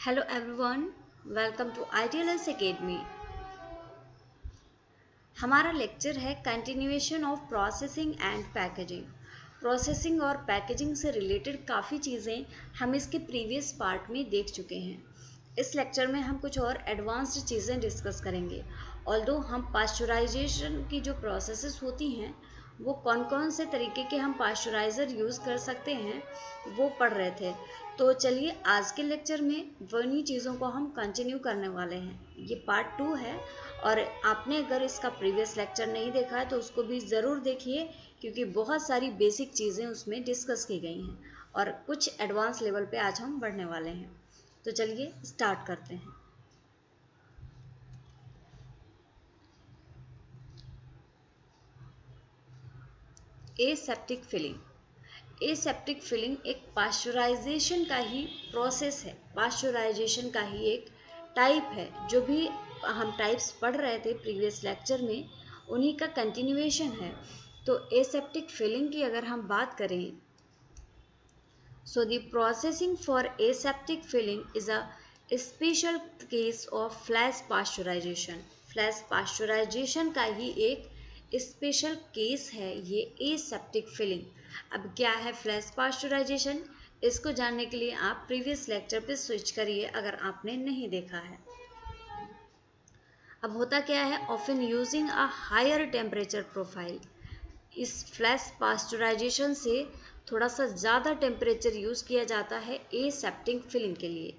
Hello everyone, welcome to ITLS Academy। हमारा lecture है continuation of processing and packaging. Processing और packaging से related काफ़ी चीज़ें हम इसके प्रीवियस पार्ट में देख चुके हैं। इस लेक्चर में हम कुछ और एडवांस्ड चीज़ें डिस्कस करेंगे। ऑल्दो हम पास्चराइजेशन की जो प्रोसेसेस होती हैं वो कौन कौन से तरीके के हम पास्चराइज़र यूज़ कर सकते हैं वो पढ़ रहे थे। तो चलिए आज के लेक्चर में वही चीज़ों को हम कंटिन्यू करने वाले हैं। ये पार्ट 2 है और आपने अगर इसका प्रीवियस लेक्चर नहीं देखा है तो उसको भी ज़रूर देखिए, क्योंकि बहुत सारी बेसिक चीज़ें उसमें डिस्कस की गई हैं और कुछ एडवांस लेवल पे आज हम बढ़ने वाले हैं। तो चलिए स्टार्ट करते हैं। Aseptic filling. एसेप्टिक फिलिंग एक पास्चराइजेशन का ही प्रोसेस है, पास्चराइजेशन का ही एक टाइप है। जो भी हम टाइप्स पढ़ रहे थे प्रीवियस लेक्चर में उन्हीं का कंटिन्यूएशन है। तो एसेप्टिक फिलिंग की अगर हम बात करें, so the processing for aseptic filling is a special case of flash pasteurization। Flash pasteurisation का ही एक स्पेशल केस है ये एसेप्टिक फिलिंग। अब क्या है फ्लैश पास्चराइजेशन, इसको जानने के लिए आप प्रीवियस लेक्चर पे स्विच करिए अगर आपने नहीं देखा है। अब होता क्या है, often using a higher temperature profile. इस फ्लैश पास्चराइजेशन से थोड़ा सा ज़्यादा टेम्परेचर यूज़ किया जाता है एसेप्टिक फिलिंग के लिए।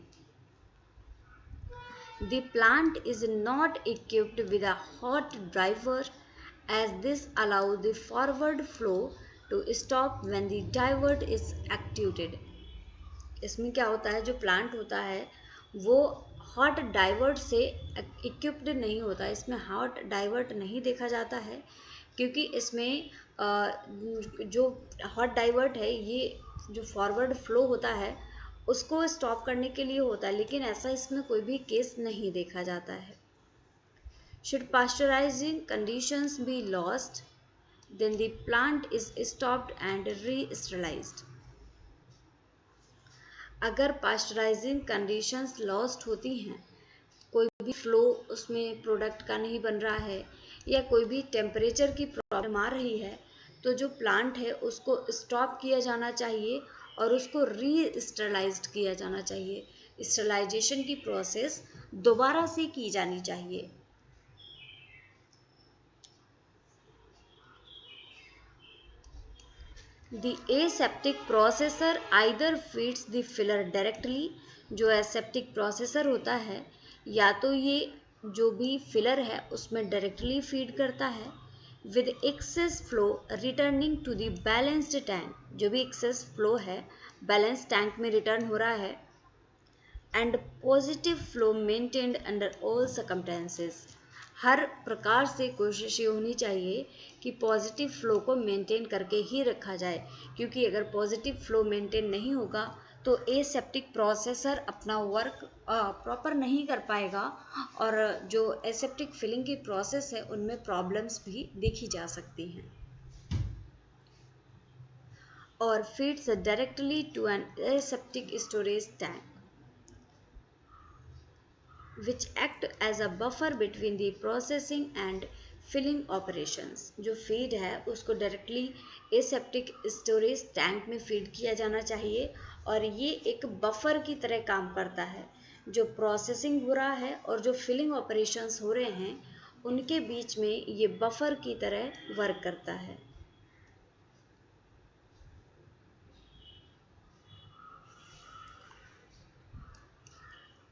The plant is not equipped with a hot driver as this allows the forward flow to stop when the divert is activated। इसमें क्या होता है, जो प्लांट होता है वो हॉट डाइवर्ट से इक्विप्ड नहीं होता। इसमें हॉट डाइवर्ट नहीं देखा जाता है क्योंकि इसमें जो हॉट डाइवर्ट है ये जो फॉरवर्ड फ्लो होता है उसको स्टॉप करने के लिए होता है, लेकिन ऐसा इसमें कोई भी केस नहीं देखा जाता है। Should pasteurizing conditions be lost, then the plant is stopped and re-sterilized। अगर पास्चराइजिंग कंडीशंस लॉस्ट होती हैं, कोई भी फ्लो उसमें प्रोडक्ट का नहीं बन रहा है या कोई भी टेम्परेचर की प्रॉब्लम आ रही है, तो जो प्लांट है उसको स्टॉप किया जाना चाहिए और उसको री स्टरलाइज्ड किया जाना चाहिए। स्टरलाइजेशन की प्रोसेस दोबारा से की जानी चाहिए। The aseptic processor either feeds the filler directly। जो एसेप्टिक प्रोसेसर होता है या तो ये जो भी फिलर है उसमें डायरेक्टली फीड करता है, with excess flow returning to the balanced tank. जो भी एक्सेस फ्लो है बैलेंस टैंक में रिटर्न हो रहा है, and positive flow maintained under all circumstances. हर प्रकार से कोशिश ये होनी चाहिए कि पॉजिटिव फ्लो को मेंटेन करके ही रखा जाए, क्योंकि अगर पॉजिटिव फ्लो मेंटेन नहीं होगा तो एसेप्टिक प्रोसेसर अपना वर्क प्रॉपर नहीं कर पाएगा और जो एसेप्टिक फिलिंग की प्रोसेस है उनमें प्रॉब्लम्स भी देखी जा सकती हैं। और feeds directly to an aseptic storage tank which act as a buffer between the processing and filling operations। जो फीड है उसको डायरेक्टली एसेप्टिक स्टोरेज टैंक में फीड किया जाना चाहिए और ये एक बफर की तरह काम करता है। जो प्रोसेसिंग हो रहा है और जो फिलिंग ऑपरेशंस हो रहे हैं उनके बीच में ये बफर की तरह वर्क करता है।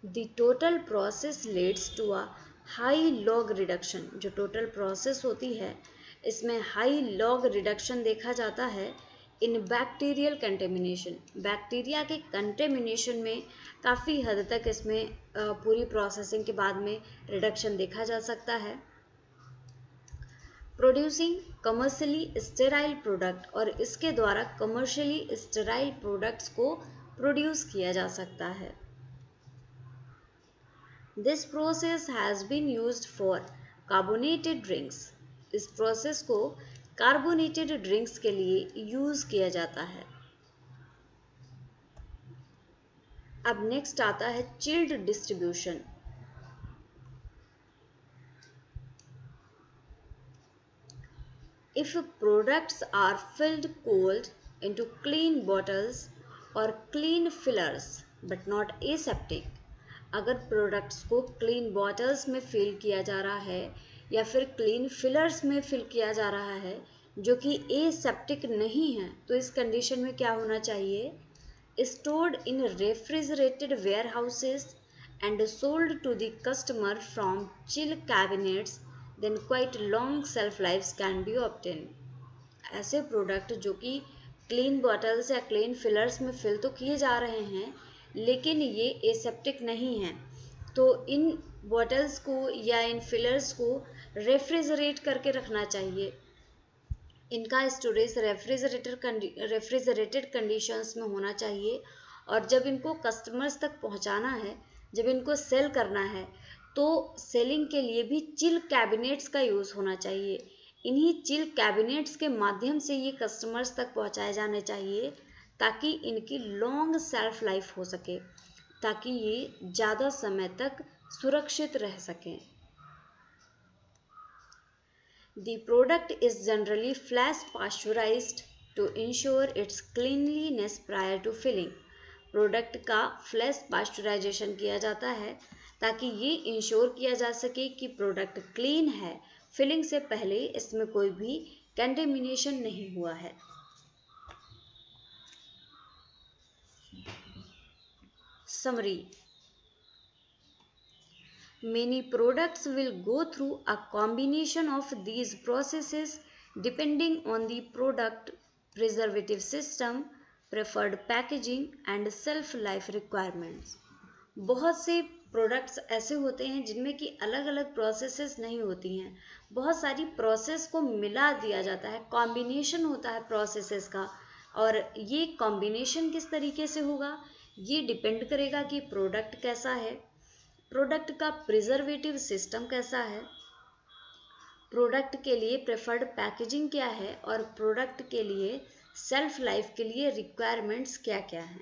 The total process leads to a high log reduction। जो टोटल प्रोसेस होती है इसमें हाई लॉग रिडक्शन देखा जाता है इन बैक्टीरियल कंटेमिनेशन। बैक्टीरिया के कंटेमिनेशन में काफ़ी हद तक इसमें पूरी प्रोसेसिंग के बाद में रिडक्शन देखा जा सकता है। प्रोड्यूसिंग कमर्शियली स्टेराइल प्रोडक्ट, और इसके द्वारा कमर्शियली स्टेराइल प्रोडक्ट्स को प्रोड्यूस किया जा सकता है। This process has been used for carbonated drinks। इस प्रोसेस को कार्बोनेटेड ड्रिंक्स के लिए यूज़ किया जाता है। अब नेक्स्ट आता है chilled distribution. If products are filled cold into clean bottles or clean fillers but not aseptic, अगर प्रोडक्ट्स को क्लीन बॉटल्स में फिल किया जा रहा है या फिर क्लीन फिलर्स में फिल किया जा रहा है जो कि एसेप्टिक नहीं है, तो इस कंडीशन में क्या होना चाहिए? Stored in refrigerated warehouses and sold to the customer from chill cabinets, then quite long shelf lives can be obtained. ऐसे प्रोडक्ट जो कि क्लीन बॉटल्स या क्लीन फिलर्स में फिल तो किए जा रहे हैं लेकिन ये एसेप्टिक नहीं है, तो इन बॉटल्स को या इन फिलर्स को रेफ्रिजरेट करके रखना चाहिए। इनका स्टोरेज रेफ्रिजरेटेड कंडीशंस में होना चाहिए और जब इनको कस्टमर्स तक पहुंचाना है, जब इनको सेल करना है, तो सेलिंग के लिए भी चिल कैबिनेट्स का यूज़ होना चाहिए। इन्हीं चिल कैबिनेट्स के माध्यम से ये कस्टमर्स तक पहुंचाए जाने चाहिए ताकि इनकी लॉन्ग सेल्फ लाइफ हो सके, ताकि ये ज़्यादा समय तक सुरक्षित रह सकें। The product is generally flash pasteurized to ensure its cleanliness prior to filling. Product का फ्लैश पास्चुराइजेशन किया जाता है ताकि ये इंश्योर किया जा सके कि प्रोडक्ट क्लीन है, फिलिंग से पहले इसमें कोई भी कंटेमिनेशन नहीं हुआ है। Summary: Many products will go through a combination of these processes depending on the product, preservative system, preferred packaging and shelf life requirements. बहुत से प्रोडक्ट्स ऐसे होते हैं जिनमें कि अलग अलग प्रोसेसेस नहीं होती हैं, बहुत सारी प्रोसेस को मिला दिया जाता है, कॉम्बिनेशन होता है प्रोसेसेस का, और ये कॉम्बिनेशन किस तरीके से होगा ये डिपेंड करेगा कि प्रोडक्ट कैसा है, प्रोडक्ट का प्रिजर्वेटिव सिस्टम कैसा है, प्रोडक्ट के लिए प्रेफर्ड पैकेजिंग क्या है और प्रोडक्ट के लिए सेल्फ लाइफ के लिए रिक्वायरमेंट्स क्या क्या हैं।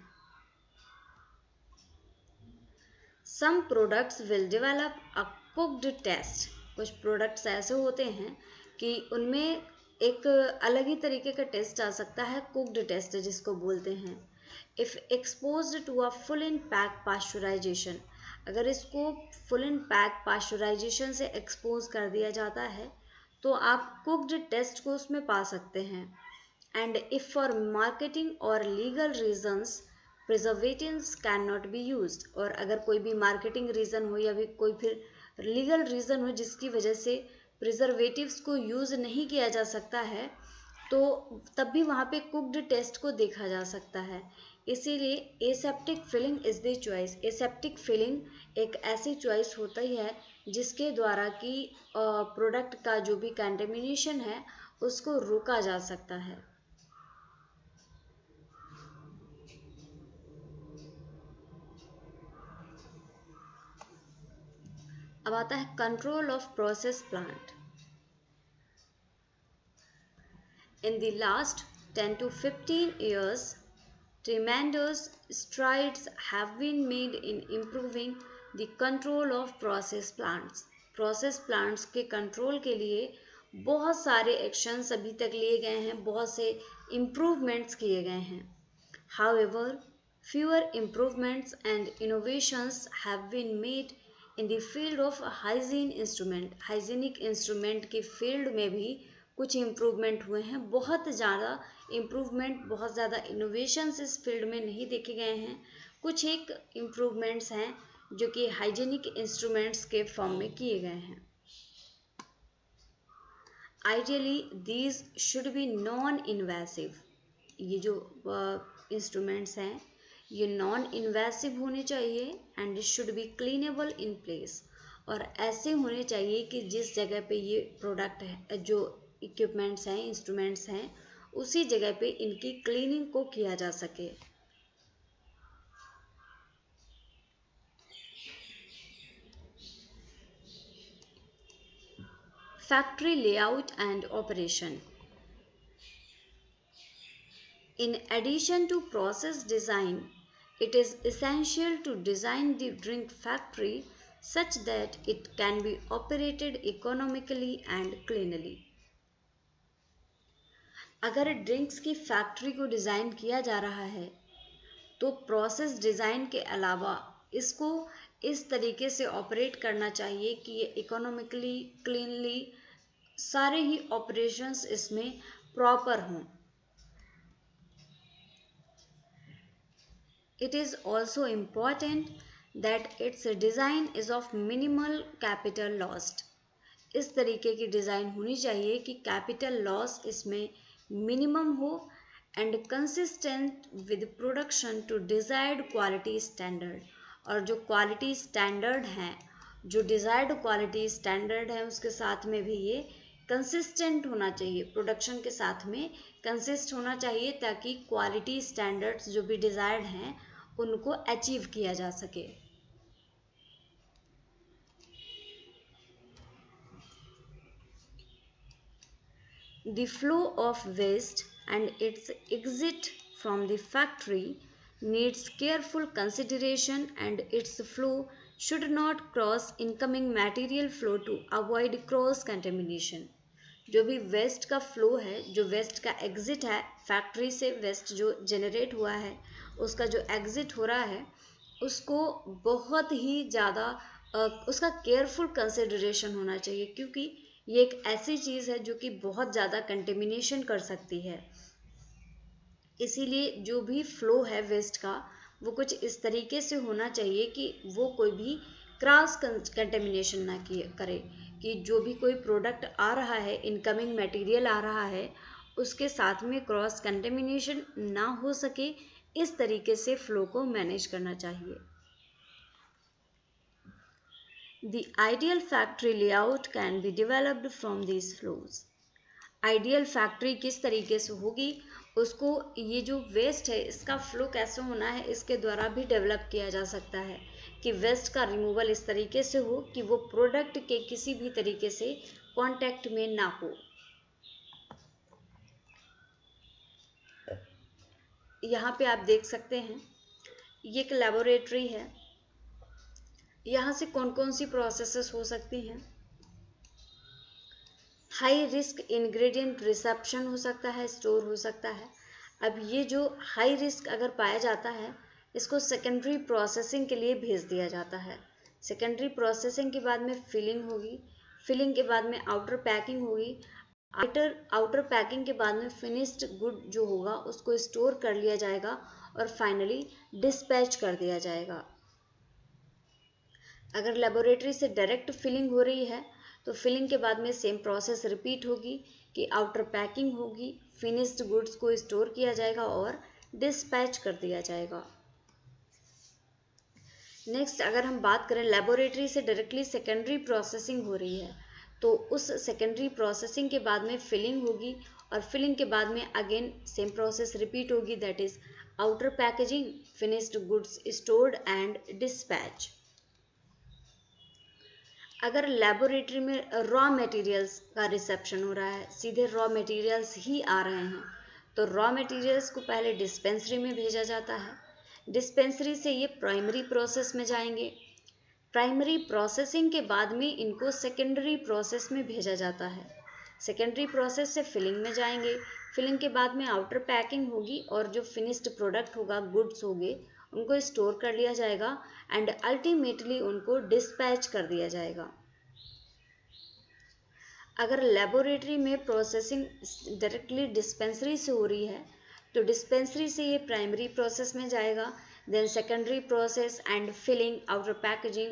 Some products will develop a cooked taste. कुछ प्रोडक्ट्स ऐसे होते हैं कि उनमें एक अलग ही तरीके का टेस्ट आ सकता है, कुक्ड टेस्ट जिसको बोलते हैं। If exposed to a full in pack pasteurisation, अगर इसको फुल एंड पैक पास्चुराइजेशन से एक्सपोज कर दिया जाता है तो आप कुक्ड टेस्ट को उसमें पा सकते हैं। एंड इफ़ फॉर मार्केटिंग और legal reasons preservatives can not be used, और अगर कोई भी मार्केटिंग रीज़न हो या भी कोई फिर लीगल रीज़न हो जिसकी वजह से प्रिजर्वेटिव्स को यूज़ नहीं किया जा सकता है, तो तब भी वहाँ पे कुक्ड टेस्ट को देखा जा सकता है। इसीलिए aseptic filling is the choice. Aseptic filling एक ऐसी चॉइस होती है जिसके द्वारा कि प्रोडक्ट का जो भी कंटेमिनेशन है उसको रोका जा सकता है। अब आता है control of process plant. In the last 10 to 15 years, tremendous strides have been made in improving the control of process plants. Process plants के कंट्रोल के लिए बहुत सारे एक्शंस अभी तक लिए गए हैं, बहुत से इम्प्रूवमेंट्स किए गए हैं। However, fewer improvements and innovations have been made in the field of hygiene instrument. Hygienic instrument के फील्ड में भी कुछ इम्प्रूवमेंट हुए हैं, बहुत ज़्यादा इम्प्रूवमेंट, बहुत ज़्यादा इनोवेशंस इस फील्ड में नहीं देखे गए हैं। कुछ एक इम्प्रूवमेंट्स हैं जो कि हाइजीनिक इंस्ट्रूमेंट्स के फॉर्म में किए गए हैं। Ideally these should be non invasive. ये जो इंस्ट्रूमेंट्स हैं ये नॉन इन्वेसिव होने चाहिए and should be cleanable in place, और ऐसे होने चाहिए कि जिस जगह पे ये प्रोडक्ट है, जो इक्विपमेंट्स हैं, इंस्ट्रूमेंट्स हैं, उसी जगह पे इनकी क्लीनिंग को किया जा सके। Factory layout and operation. In addition to process design, It is essential to design the drink factory such that it can be operated economically and cleanly. अगर ड्रिंक्स की फैक्ट्री को डिज़ाइन किया जा रहा है तो प्रोसेस डिज़ाइन के अलावा इसको इस तरीके से ऑपरेट करना चाहिए कि ये इकोनॉमिकली क्लीनली सारे ही ऑपरेशंस इसमें प्रॉपर हों. It is also important that its design is of minimal capital lost. इस तरीके की डिज़ाइन होनी चाहिए कि कैपिटल लॉस इसमें मिनिमम हो and consistent with production to desired quality standard. और जो क्वालिटी स्टैंडर्ड हैं, जो डिज़ायर्ड क्वालिटी स्टैंडर्ड है उसके साथ में भी ये कंसिस्टेंट होना चाहिए, प्रोडक्शन के साथ में कंसिस्ट होना चाहिए ताकि क्वालिटी स्टैंडर्ड्स जो भी डिज़ायर्ड हैं उनको अचीव किया जा सके. The flow of waste and its exit from the factory needs careful consideration and its flow should not cross incoming material flow to avoid cross contamination. जो भी वेस्ट का फ्लो है, जो वेस्ट का एग्जिट है, फैक्ट्री से waste जो generate हुआ है उसका जो एग्जिट हो रहा है उसको बहुत ही ज़्यादा उसका केयरफुल कंसिडरेशन होना चाहिए, क्योंकि ये एक ऐसी चीज़ है जो कि बहुत ज़्यादा कंटेमिनेशन कर सकती है. इसीलिए जो भी फ्लो है वेस्ट का वो कुछ इस तरीके से होना चाहिए कि वो कोई भी क्रॉस कंटेमिनेशन ना करे, कि जो भी कोई प्रोडक्ट आ रहा है, इनकमिंग मटेरियल आ रहा है, उसके साथ में क्रॉस कंटेमिनेशन ना हो सके, इस तरीके से फ्लो को मैनेज करना चाहिए. The ideal factory layout can be developed from these flows. Ideal factory किस तरीके से होगी, उसको ये जो वेस्ट है इसका फ्लो कैसे होना है इसके द्वारा भी डेवलप किया जा सकता है कि वेस्ट का रिमूवल इस तरीके से हो कि वो प्रोडक्ट के किसी भी तरीके से कांटेक्ट में ना हो. यहाँ पे आप देख सकते हैं ये एक लेबोरेटरी है. यहाँ से कौन कौन सी प्रोसेसेस हो सकती हैं. हाई रिस्क इंग्रेडिएंट रिसेप्शन हो सकता है, स्टोर हो सकता है. अब ये जो हाई रिस्क अगर पाया जाता है इसको सेकेंडरी प्रोसेसिंग के लिए भेज दिया जाता है. सेकेंडरी प्रोसेसिंग के बाद में फिलिंग होगी, फिलिंग के बाद में आउटर पैकिंग होगी, आउटर पैकिंग के बाद में फिनिश्ड गुड जो होगा उसको स्टोर कर लिया जाएगा और फाइनली डिस्पैच कर दिया जाएगा. अगर लेबोरेटरी से डायरेक्ट फिलिंग हो रही है तो फिलिंग के बाद में सेम प्रोसेस रिपीट होगी कि आउटर पैकिंग होगी, फिनिश्ड गुड्स को स्टोर किया जाएगा और डिस्पैच कर दिया जाएगा. नेक्स्ट अगर हम बात करें लेबोरेटरी से डायरेक्टली सेकेंडरी प्रोसेसिंग हो रही है तो उस सेकेंडरी प्रोसेसिंग के बाद में फिलिंग होगी और फिलिंग के बाद में अगेन सेम प्रोसेस रिपीट होगी, that is outer packaging, finished goods stored and dispatch. अगर लेबोरेटरी में रॉ मटेरियल्स का रिसेप्शन हो रहा है, सीधे रॉ मटेरियल्स ही आ रहे हैं, तो रॉ मटेरियल्स को पहले डिस्पेंसरी में भेजा जाता है. डिस्पेंसरी से ये प्राइमरी प्रोसेस में जाएंगे. प्राइमरी प्रोसेसिंग के बाद में इनको सेकेंडरी प्रोसेस में भेजा जाता है. सेकेंडरी प्रोसेस से फिलिंग में जाएंगे. फिलिंग के बाद में आउटर पैकिंग होगी और जो फिनिश्ड प्रोडक्ट होगा, गुड्स होंगे, उनको स्टोर कर लिया जाएगा एंड अल्टीमेटली उनको डिस्पैच कर दिया जाएगा. अगर लेबोरेटरी में प्रोसेसिंग डायरेक्टली डिस्पेंसरी से हो रही है तो डिस्पेंसरी से ये प्राइमरी प्रोसेस में जाएगा, then secondary process and filling, outer packaging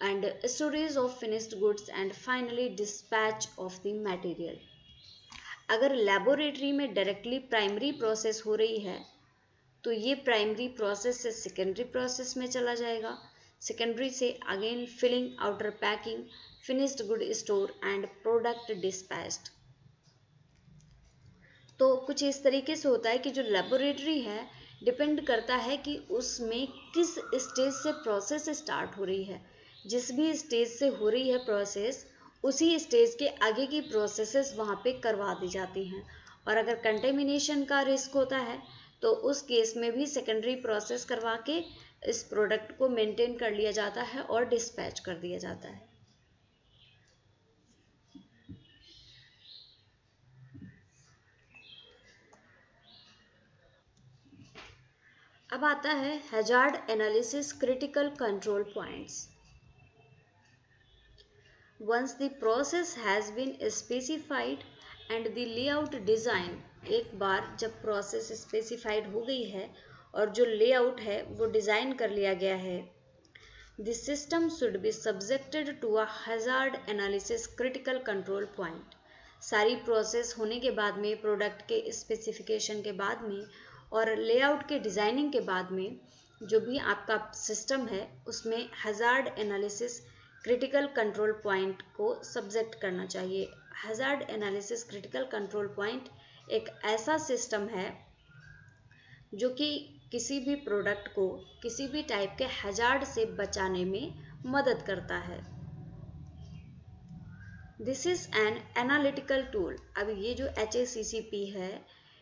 and storage of finished goods and finally dispatch of the material. अगर लेबोरेटरी में डायरेक्टली प्राइमरी प्रोसेस हो रही है तो ये प्राइमरी प्रोसेस से सेकेंडरी प्रोसेस में चला जाएगा. सेकेंडरी से again filling, outer packing, finished good store and product dispatched. तो कुछ इस तरीके से होता है कि जो लेबोरेटरी है डिपेंड करता है कि उसमें किस स्टेज से प्रोसेस स्टार्ट हो रही है. जिस भी स्टेज से हो रही है प्रोसेस उसी स्टेज के आगे की प्रोसेसेस वहाँ पे करवा दी जाती हैं. और अगर कंटेमिनेशन का रिस्क होता है तो उस केस में भी सेकेंडरी प्रोसेस करवा के इस प्रोडक्ट को मेंटेन कर लिया जाता है और डिस्पैच कर दिया जाता है। अब आता है hazard analysis critical control points. Once the process has been specified and the layout design, एक बार जब प्रोसेस स्पेसिफाइड हो गई है और जो लेआउट है वो डिज़ाइन कर लिया गया है, the system should be subjected to a hazard analysis critical control point। सारी प्रोसेस होने के बाद में, प्रोडक्ट के स्पेसिफिकेशन के बाद में और लेआउट के डिज़ाइनिंग के बाद में जो भी आपका सिस्टम है उसमें hazard analysis critical control point को सब्जेक्ट करना चाहिए। Hazard analysis critical control point एक ऐसा सिस्टम है जो कि किसी भी प्रोडक्ट को किसी भी टाइप के हैजार्ड से बचाने में मदद करता है। This is an analytical tool. अब ये जो HACCP है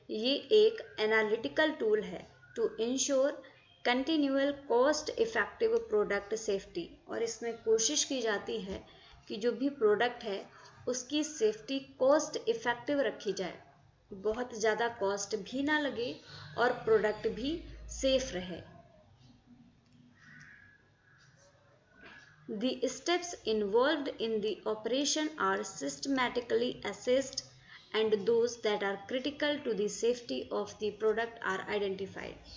ये एक एनालिटिकल टूल है to ensure continual cost effective product safety. और इसमें कोशिश की जाती है कि जो भी प्रोडक्ट है उसकी सेफ्टी कॉस्ट इफेक्टिव रखी जाए, बहुत ज़्यादा कॉस्ट भी ना लगे और प्रोडक्ट भी सेफ रहे। The steps involved in the operation are systematically assessed and those that are critical to the safety of the product are identified।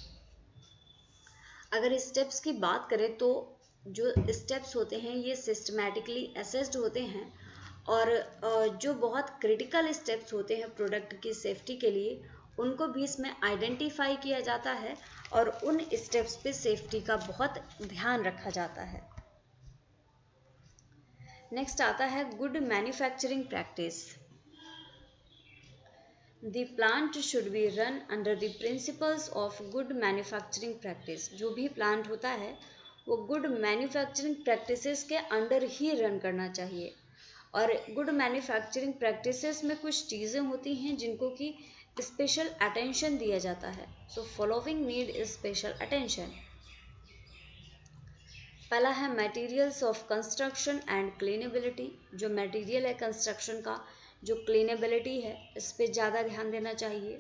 अगर स्टेप्स की बात करें तो जो स्टेप्स होते हैं ये सिस्टमैटिकली असेस्ड होते हैं और जो बहुत क्रिटिकल स्टेप्स होते हैं प्रोडक्ट की सेफ्टी के लिए उनको भी इसमें आइडेंटिफाई किया जाता है और उन स्टेप्स पे सेफ्टी का बहुत ध्यान रखा जाता है। नेक्स्ट आता है good manufacturing practice. The plant should be run under the principles of good manufacturing practice। जो भी प्लांट होता है वो गुड मैन्युफैक्चरिंग प्रैक्टिसेस के अंडर ही रन करना चाहिए। और गुड मैन्युफैक्चरिंग प्रैक्टिसेस में कुछ चीज़ें होती हैं जिनको कि स्पेशल अटेंशन दिया जाता है। So following need special attention. पहला है मटेरियल्स ऑफ कंस्ट्रक्शन एंड क्लीनेबिलिटी। जो मटेरियल है कंस्ट्रक्शन का, जो क्लीनेबिलिटी है इस पर ज़्यादा ध्यान देना चाहिए।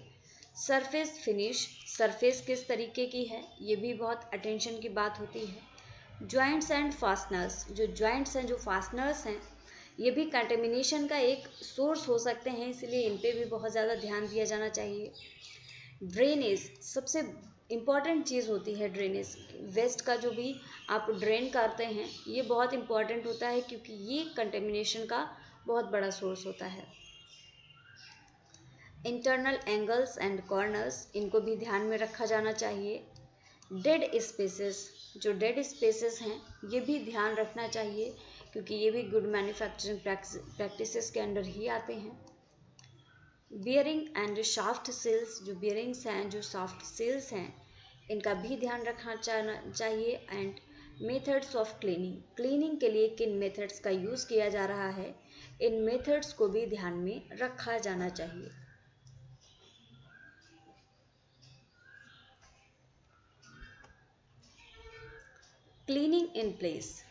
सरफेस फिनिश, सरफेस किस तरीके की है ये भी बहुत अटेंशन की बात होती है। जॉइंट्स एंड फास्टनर्स, जो जॉइंट्स हैं, जो फास्टनर्स हैं, ये भी कंटेमिनेशन का एक सोर्स हो सकते हैं, इसलिए इन पे भी बहुत ज़्यादा ध्यान दिया जाना चाहिए। ड्रेनेज सबसे इम्पॉर्टेंट चीज़ होती है। ड्रेनेज, वेस्ट का जो भी आप ड्रेन करते हैं ये बहुत इम्पॉर्टेंट होता है क्योंकि ये कंटेमिनेशन का बहुत बड़ा सोर्स होता है। इंटरनल एंगल्स एंड कॉर्नर्स, इनको भी ध्यान में रखा जाना चाहिए। डेड स्पेसेस, जो डेड स्पेसेस हैं ये भी ध्यान रखना चाहिए क्योंकि ये भी गुड मैन्युफैक्चरिंग प्रैक्टिसेस के अंडर ही आते हैं। बियरिंग एंड शाफ्ट सेल्स, जो बियरिंग्स हैं, जो शाफ्ट सेल्स हैं, इनका भी ध्यान रखना चाहिए। And methods of cleaning, cleaning के लिए किन मेथड्स का यूज़ किया जा रहा है इन मेथड्स को भी ध्यान में रखा जाना चाहिए। Cleaning in place,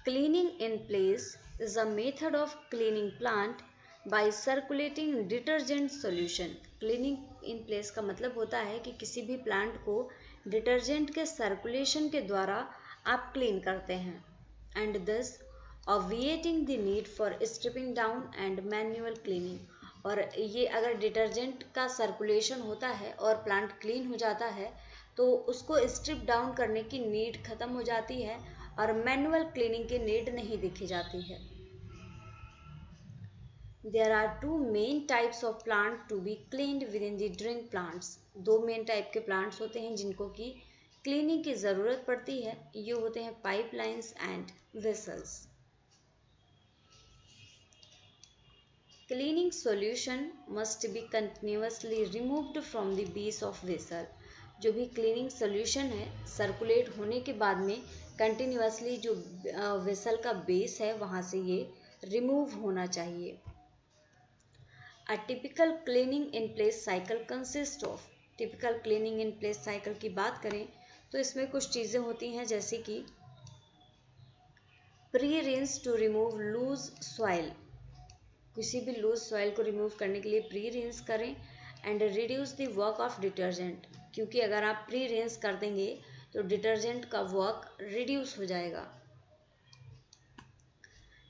cleaning in place is a method of cleaning plant by circulating detergent solution। Cleaning in place का मतलब होता है कि किसी भी प्लांट को डिटर्जेंट के सर्कुलेशन के द्वारा आप क्लीन करते हैं। And this obviating the need for stripping down and manual cleaning। और ये अगर डिटर्जेंट का सर्कुलेशन होता है और प्लांट क्लीन हो जाता है तो उसको स्ट्रिप डाउन करने की नीड ख़त्म हो जाती है और मैनुअल क्लीनिंग की नीड नहीं दिखी जाती है। There are two main types of plant to be cleaned within the drink plants। दो मेन टाइप के प्लांट्स होते हैं जिनको कि क्लीनिंग की ज़रूरत पड़ती है, ये होते हैं pipelines and vessels. Cleaning solution must be continuously removed from the base of vessel। जो भी क्लीनिंग सोल्यूशन है सर्कुलेट होने के बाद में कंटिन्यूअसली जो वेसल का बेस है वहाँ से ये रिमूव होना चाहिए। A typical cleaning in place cycle consist of, typical cleaning in place cycle की बात करें तो इसमें कुछ चीज़ें होती हैं जैसे कि pre rinse to remove loose soil, किसी भी लूज सॉइल को रिमूव करने के लिए प्री रिंस करें, and reduce the work of detergent, क्योंकि अगर आप प्री रिंस कर देंगे तो डिटर्जेंट का वर्क रिड्यूस हो जाएगा।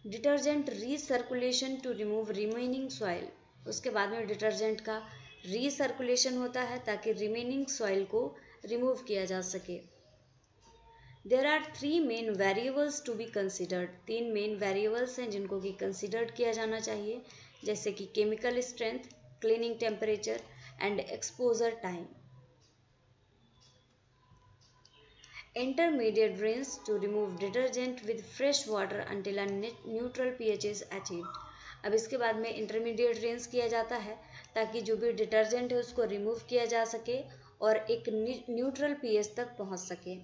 Detergent recirculation to remove remaining soil, उसके बाद में डिटर्जेंट का रीसर्कुलेशन होता है ताकि रिमेनिंग सॉइल को रिमूव किया जा सके। There are 3 main variables to be considered, 3 main variables हैं जिनको कि कंसिडर्ड किया जाना चाहिए, जैसे कि chemical strength, cleaning temperature and exposure time. Intermediate rinse to remove detergent with fresh water until a neutral pH is achieved. अब इसके बाद में इंटरमीडिएट रिंस किया जाता है ताकि जो भी डिटर्जेंट है उसको रिमूव किया जा सके और एक न्यूट्रल पीएच तक पहुंच सके।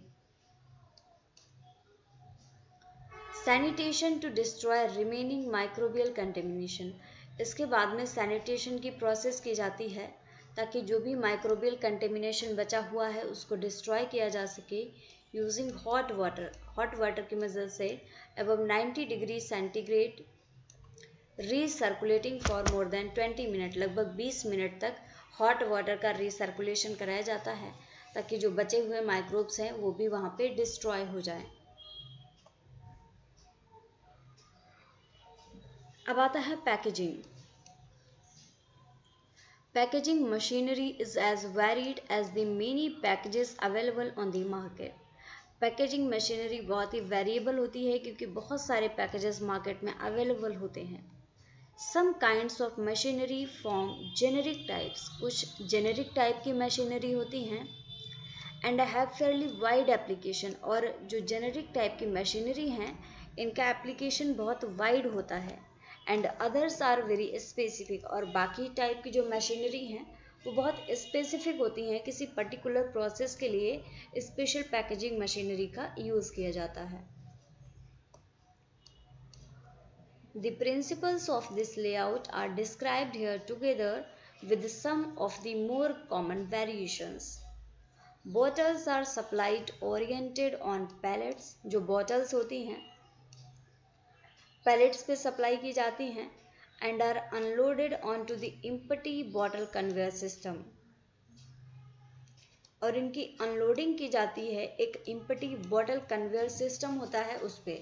Sanitation to destroy remaining microbial contamination, इसके बाद में सैनिटेशन की प्रोसेस की जाती है ताकि जो भी माइक्रोबियल कंटेमिनेशन बचा हुआ है उसको डिस्ट्रॉय किया जा सके यूजिंग हॉट वाटर की मदद से above 90 degree centigrade, recirculating for more than 20 minute, लगभग 20 मिनट तक हॉट वाटर का रीसर्कुलेशन कराया जाता है ताकि जो बचे हुए माइक्रोब्स हैं वो भी वहाँ पे डिस्ट्रॉय हो जाए। अब आता है packaging. Packaging machinery is as varied as the many packages available on the market. Packaging machinery बहुत ही वेरिएबल होती है क्योंकि बहुत सारे पैकेजेस मार्केट में अवेलेबल होते हैं। Some kinds of machinery form generic types, कुछ जेनेरिक टाइप की मशीनरी होती हैं and have fairly wide application, और जो जेनेरिक टाइप की मशीनरी हैं इनका एप्लीकेशन बहुत वाइड होता है। And others are very specific, और बाकी टाइप की जो मशीनरी हैं वो बहुत स्पेसिफिक होती हैं, किसी पर्टिकुलर प्रोसेस के लिए स्पेशल पैकेजिंग मशीनरी का यूज़ किया जाता है। The principles of this layout are described here together with some of the more common variations. Bottles are supplied oriented on pallets, जो bottles होती हैं पैलेट्स पे सप्लाई की जाती हैं and are unloaded on to the empty bottle conveyor system, और इनकी unloading की जाती है एक इम्पटी बॉटल कन्वेयर सिस्टम होता है उस पे।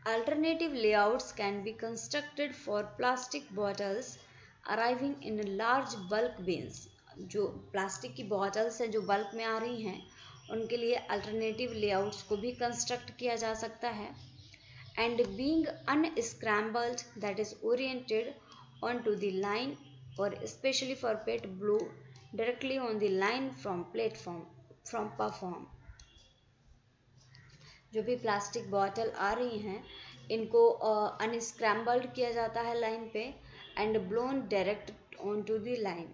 Alternative layouts can be constructed for plastic bottles arriving in large bulk beans, जो प्लास्टिक की बॉटल्स हैं जो बल्क में आ रही हैं उनके लिए अल्टरनेटिव लेआउट्स को भी कंस्ट्रक्ट किया जा सकता है। And being unscrambled that is oriented on to the line, और specially for pet blow directly on the line from preform. जो भी प्लास्टिक बॉटल आ रही हैं इनको अनस्क्रैम्बल्ड किया जाता है लाइन पे and blown direct on to the line.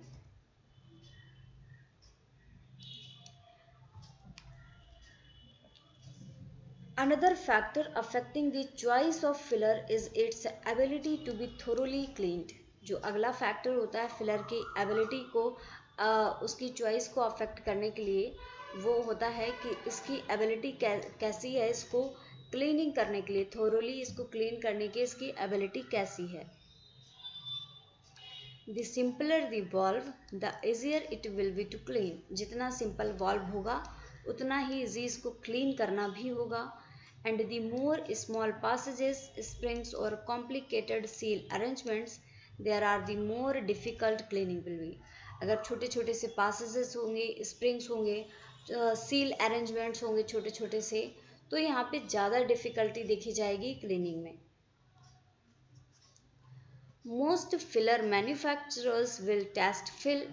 Another factor affecting the choice of filler is its ability to be thoroughly cleaned. जो अगला फैक्टर होता है फिलर की एबिलिटी को उसकी चॉइस को अफेक्ट करने के लिए वो होता है कि इसकी एबिलिटी कैसी है, इसको क्लीनिंग करने के लिए, थोरोली इसको क्लीन करने की इसकी एबिलिटी कैसी है। The simpler the valve, the easier it will be to clean. जितना सिंपल वाल्व होगा उतना ही इजी इसको क्लीन करना भी होगा। And the more small passages, springs or complicated seal arrangements there are, the more difficult cleaning will be. अगर छोटे छोटे से passages होंगे, springs होंगे, seal arrangements होंगे छोटे छोटे से, तो यहाँ पे ज़्यादा डिफ़िकल्टी देखी जाएगी क्लीनिंग में। Most filler manufacturers will test fill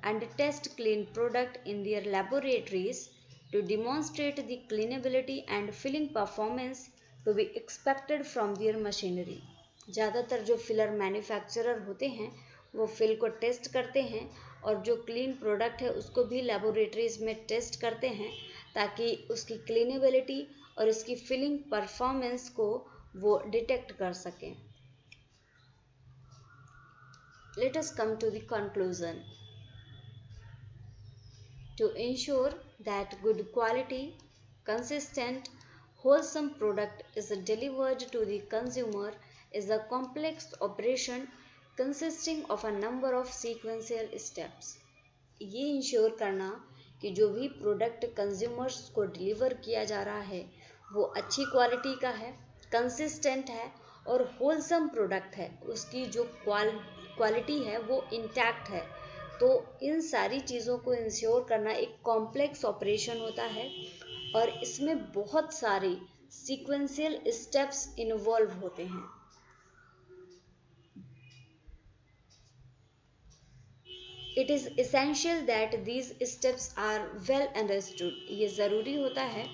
and test clean product in their laboratories to demonstrate the cleanability and filling performance to be expected from their machinery. ज़्यादातर जो फिलर मैन्युफैक्चरर होते हैं वो फिल को test करते हैं और जो क्लीन प्रोडक्ट है उसको भी लेबोरेटरीज में टेस्ट करते हैं ताकि उसकी क्लीनेबिलिटी और इसकी फिलिंग परफॉर्मेंस को वो डिटेक्ट कर सकें। Let us come to the conclusion. To ensure that good quality, consistent, wholesome product is delivered to the consumer is a complex operation consisting of a number of sequential steps. ये ensure करना कि जो भी product consumers को deliver किया जा रहा है वो अच्छी क्वालिटी का है, कंसिस्टेंट है और होलसम प्रोडक्ट है, उसकी जो क्वालिटी है वो इंटैक्ट है। तो इन सारी चीज़ों को इंश्योर करना एक कॉम्प्लेक्स ऑपरेशन होता है और इसमें बहुत सारे सीक्वेंशियल स्टेप्स इन्वॉल्व होते हैं। It is essential that these steps are well understood. ये ज़रूरी होता है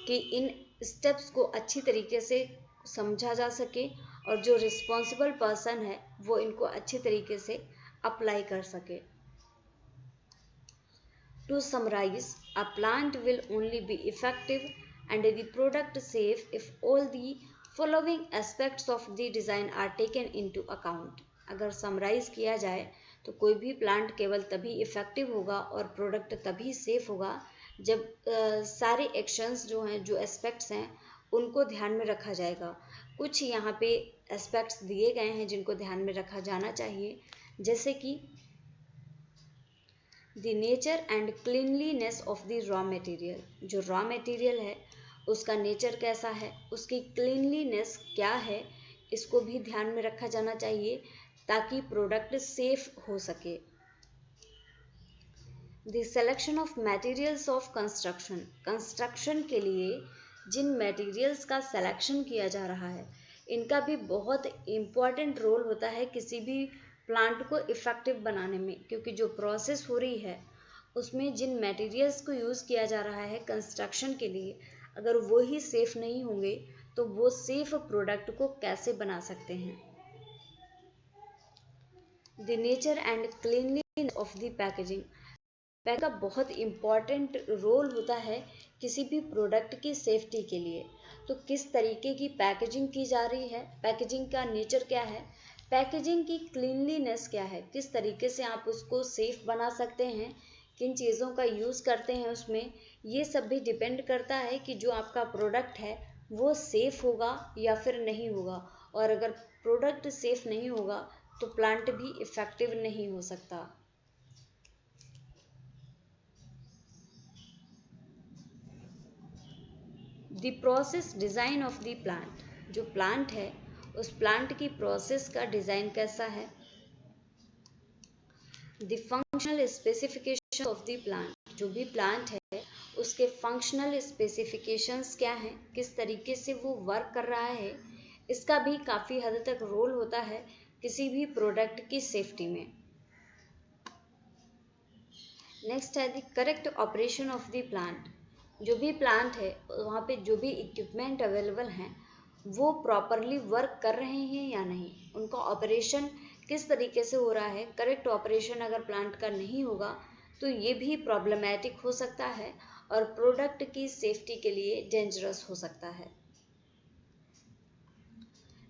कि इन स्टेप्स को अच्छी तरीके से समझा जा सके और जो रिस्पॉन्सिबल पर्सन है वो इनको अच्छी तरीके से अप्लाई कर सके। To summarize, a plant will only be effective and the product safe if all the following aspects of the design are taken into account. अगर समराइज किया जाए तो कोई भी प्लांट केवल तभी इफ़ेक्टिव होगा और प्रोडक्ट तभी सेफ होगा जब सारे एक्शंस जो हैं, जो एस्पेक्ट्स हैं, उनको ध्यान में रखा जाएगा। कुछ यहाँ पे एस्पेक्ट्स दिए गए हैं जिनको ध्यान में रखा जाना चाहिए, जैसे कि the nature and cleanliness of the raw material. जो रॉ मटेरियल है उसका नेचर कैसा है, उसकी क्लीनलीनेस क्या है, इसको भी ध्यान में रखा जाना चाहिए ताकि प्रोडक्ट सेफ हो सके। The selection of materials of construction. Construction के लिए जिन मटेरियल्स का सिलेक्शन किया जा रहा है इनका भी बहुत इम्पॉर्टेंट रोल होता है किसी भी प्लांट को इफ़ेक्टिव बनाने में, क्योंकि जो प्रोसेस हो रही है उसमें जिन मटेरियल्स को यूज़ किया जा रहा है कंस्ट्रक्शन के लिए, अगर वो ही सेफ़ नहीं होंगे तो वो सेफ़ प्रोडक्ट को कैसे बना सकते हैं। The nature and cleanliness of the packaging. Pack का बहुत इम्पॉर्टेंट रोल होता है किसी भी प्रोडक्ट की सेफ्टी के लिए। तो किस तरीके की पैकेजिंग की जा रही है, पैकेजिंग का नेचर क्या है, पैकेजिंग की क्लीनलीनेस क्या है, किस तरीके से आप उसको सेफ बना सकते हैं, किन चीज़ों का यूज़ करते हैं उसमें, ये सब भी डिपेंड करता है कि जो आपका प्रोडक्ट है वो सेफ़ होगा या फिर नहीं होगा। और अगर प्रोडक्ट सेफ़ नहीं होगा तो प्लांट भी इफ़ेक्टिव नहीं हो सकता। The process design of the plant. जो प्लांट है उस प्लांट की प्रोसेस का डिज़ाइन कैसा है। The functional specification of the plant. जो भी प्लांट है उसके फंक्शनल स्पेसिफिकेशंस क्या हैं, किस तरीके से वो वर्क कर रहा है, इसका भी काफ़ी हद तक रोल होता है किसी भी प्रोडक्ट की सेफ्टी में। नेक्स्ट है the correct operation of the plant. जो भी प्लांट है वहाँ पे जो भी इक्विपमेंट अवेलेबल हैं वो प्रॉपरली वर्क कर रहे हैं या नहीं, उनका ऑपरेशन किस तरीके से हो रहा है। करेक्ट ऑपरेशन अगर प्लांट का नहीं होगा तो ये भी प्रॉब्लमेटिक हो सकता है और प्रोडक्ट की सेफ्टी के लिए डेंजरस हो सकता है।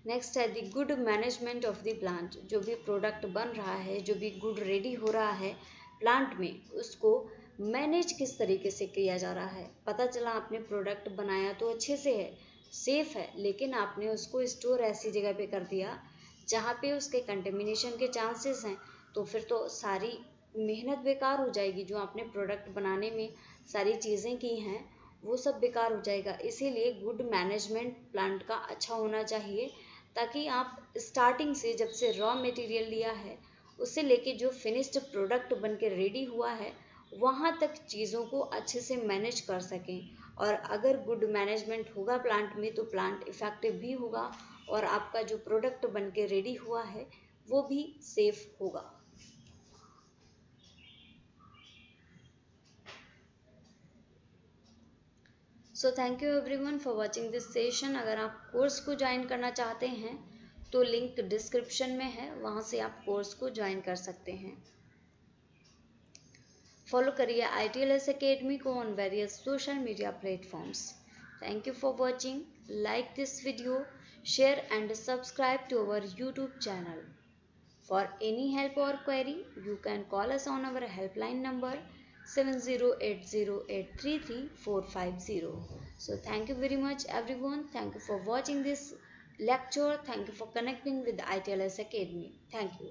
नेक्स्ट है the good management of the plant. जो भी प्रोडक्ट बन रहा है, जो भी गुड रेडी हो रहा है प्लांट में, उसको मैनेज किस तरीके से किया जा रहा है। पता चला आपने प्रोडक्ट बनाया तो अच्छे से है, सेफ है, लेकिन आपने उसको स्टोर ऐसी जगह पे कर दिया जहाँ पे उसके कंटेमिनेशन के चांसेस हैं, तो फिर तो सारी मेहनत बेकार हो जाएगी। जो आपने प्रोडक्ट बनाने में सारी चीज़ें की हैं वो सब बेकार हो जाएगा। इसीलिए गुड मैनेजमेंट प्लांट का अच्छा होना चाहिए ताकि आप स्टार्टिंग से, जब से रॉ मटेरियल लिया है उससे लेके जो फिनिश्ड प्रोडक्ट बन के रेडी हुआ है वहाँ तक चीज़ों को अच्छे से मैनेज कर सकें। और अगर गुड मैनेजमेंट होगा प्लांट में तो प्लांट इफ़ेक्टिव भी होगा और आपका जो प्रोडक्ट बन के रेडी हुआ है वो भी सेफ होगा। So thank you everyone for watching this session. अगर आप कोर्स को ज्वाइन करना चाहते हैं तो लिंक डिस्क्रिप्शन में है, वहाँ से आप कोर्स को ज्वाइन कर सकते हैं। फॉलो करिए ITLS अकेडमी को on various social media platforms. Thank you for watching. Like this video, share and subscribe to our YouTube channel. For any help or query, you can call us on our helpline number 7080833450. So thank you very much everyone. Thank you for watching this lecture. Thank you for connecting with ITLS Academy. Thank you.